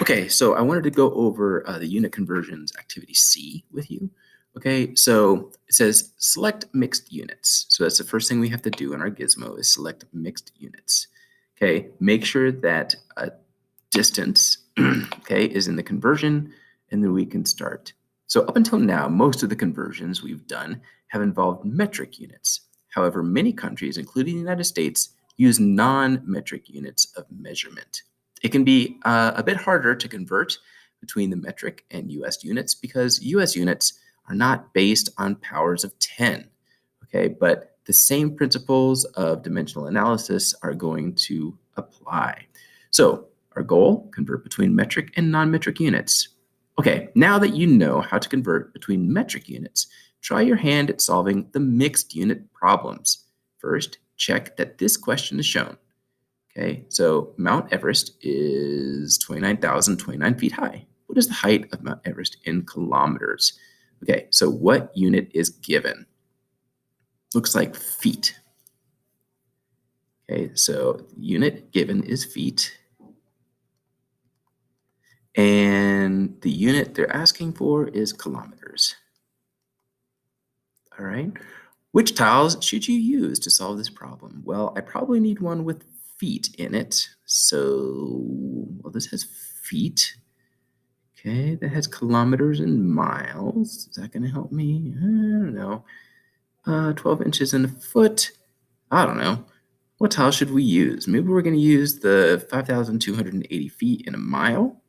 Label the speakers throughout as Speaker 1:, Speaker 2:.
Speaker 1: Okay, so I wanted to go over the unit conversions activity C with you. Okay, so it says select mixed units. So that's the first thing we have to do in our gizmo is select mixed units. Okay, make sure that distance, okay, is in the conversion, and then we can start. So up until now, most of the conversions we've done have involved metric units. However, many countries, including the United States, use non-metric units of measurement. It can be a bit harder to convert between the metric and US units because US units are not based on powers of 10, okay? But the same principles of dimensional analysis are going to apply. So our goal, convert between metric and non-metric units. Okay, now that you know how to convert between metric units, try your hand at solving the mixed unit problems. First, check that this question is shown. Okay, so Mount Everest is 29,029 feet high. What is the height of Mount Everest in kilometers? Okay, so what unit is given? Looks like feet. Okay, so unit given is feet. And the unit they're asking for is kilometers. All right. Which tiles should you use to solve this problem? Well, I probably need one with feet in it. So, well, this has feet. Okay, that has kilometers and miles. Is that going to help me? I don't know. 12 inches in a foot. I don't know. What tile should we use? Maybe we're going to use the 5,280 feet in a mile?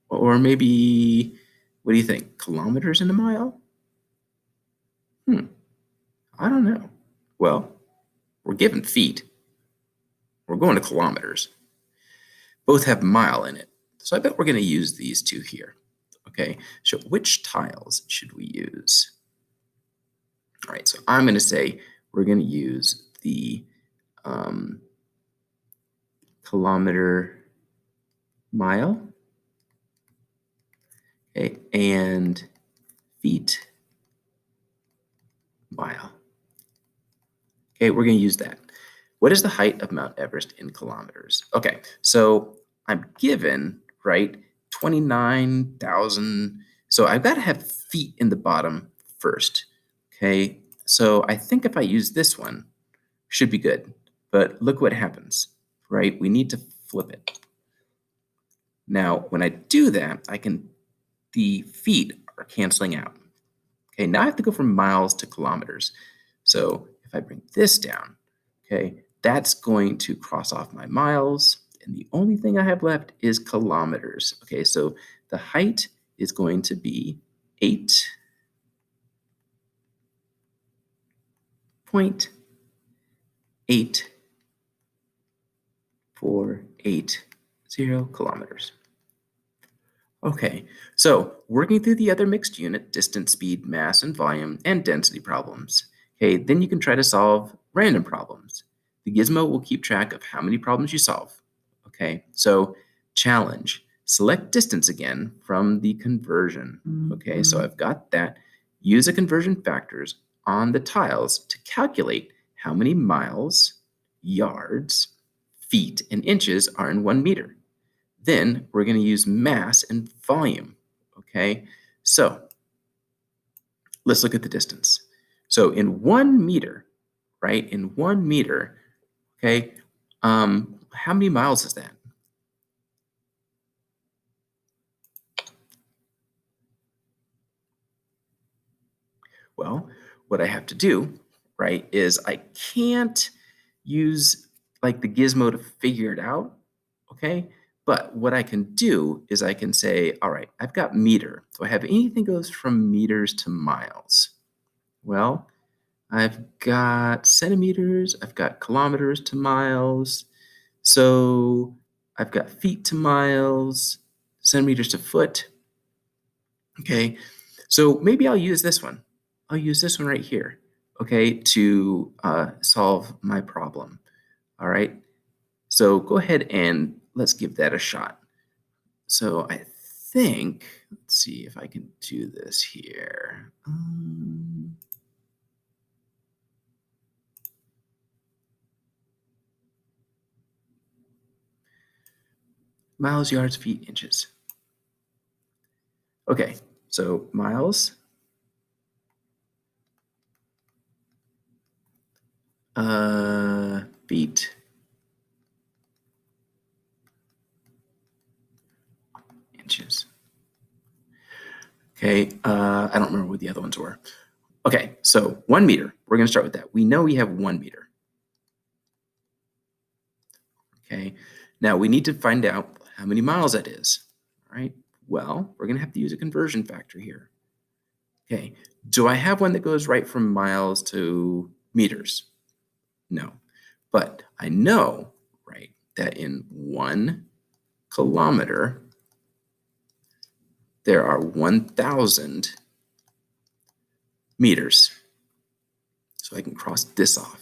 Speaker 1: Or maybe, what do you think? Kilometers in a mile? I don't know. Well, we're given feet. We're going to kilometers. Both have mile in it. So I bet we're going to use these two here. Okay, so which tiles should we use? All right, so I'm going to say we're going to use the kilometer mile, okay, and feet mile. Okay, we're going to use that. What is the height of Mount Everest in kilometers? Okay, so I'm given, right, 29,000. So I've got to have feet in the bottom first. Okay, so I think if I use this one, should be good. But look what happens, right? We need to flip it. Now, when I do that, the feet are canceling out. Okay, now I have to go from miles to kilometers. So if I bring this down, okay, that's going to cross off my miles. And the only thing I have left is kilometers. Okay, so the height is going to be 8.8480 kilometers. Okay, so working through the other mixed unit, distance, speed, mass, and volume, and density problems. Okay, then you can try to solve random problems. The gizmo will keep track of how many problems you solve. Okay, so challenge. Select distance again from the conversion. Okay, so I've got that. Use the conversion factors on the tiles to calculate how many miles, yards, feet, and inches are in 1 meter. Then we're going to use mass and volume, okay? So let's look at the distance. So in 1 meter, right, in 1 meter, okay, how many miles is that? Well, what I have to do, right, is I can't use like the gizmo to figure it out, okay? But what I can do is I can say, all right, I've got meter. Do I have anything goes from meters to miles? Well, I've got centimeters, I've got kilometers to miles. So I've got feet to miles, centimeters to foot. Okay, so maybe I'll use this one. I'll use this one right here, okay, to solve my problem. All right, so go ahead and let's give that a shot. So I think, let's see if I can do this here. Miles, yards, feet, inches. Okay, so miles, feet, inches. Okay, I don't remember what the other ones were. Okay, so 1 meter. We're going to start with that. We know we have 1 meter. Okay, now we need to find out how many miles that is. All right, well, we're going to have to use a conversion factor here. Okay, do I have one that goes right from miles to meters? No, but I know, right, that in 1 kilometer, there are 1,000 meters. So I can cross this off.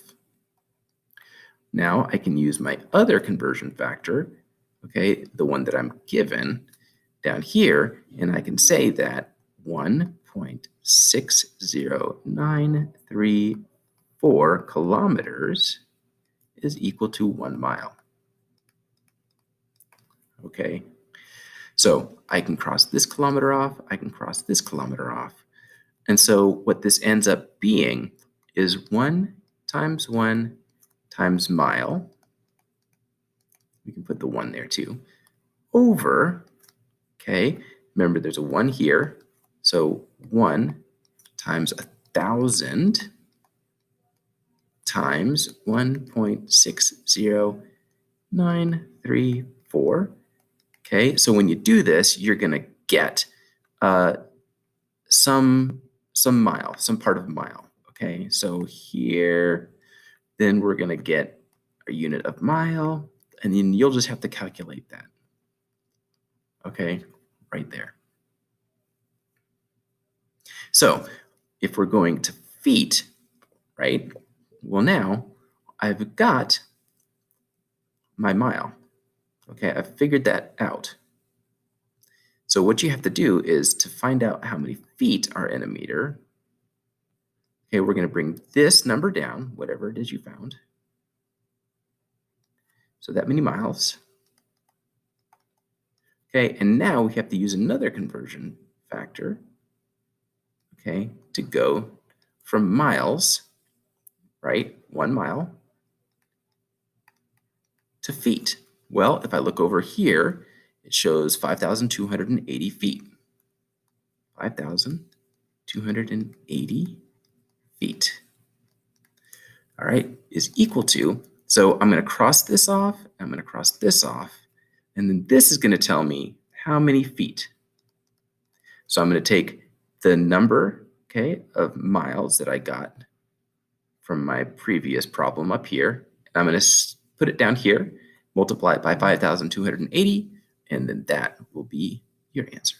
Speaker 1: Now I can use my other conversion factor, okay, the one that I'm given down here, and I can say that 1.60934 kilometers is equal to 1 mile. Okay, so I can cross this kilometer off, I can cross this kilometer off. And so what this ends up being is 1 times 1 times mile. We can put the 1 there too. Over, okay, remember there's a 1 here. So 1 times 1,000 times 1.60934. Okay, so when you do this, you're going to get some mile, some part of a mile. Okay, so here, then we're going to get a unit of mile, and then you'll just have to calculate that. Okay, right there. So if we're going to feet, right, well now I've got my mile. Okay, I've figured that out. So what you have to do is to find out how many feet are in a meter. Okay, we're going to bring this number down, whatever it is you found. So that many miles. Okay, and now we have to use another conversion factor, okay, to go from miles, right, 1 mile, to feet. Well, if I look over here, it shows 5,280 feet. 5,280 feet. All right, is equal to, so I'm going to cross this off, I'm going to cross this off, and then this is going to tell me how many feet. So I'm going to take the number, okay, of miles that I got from my previous problem up here, and I'm going to put it down here, multiply it by 5,280, and then that will be your answer.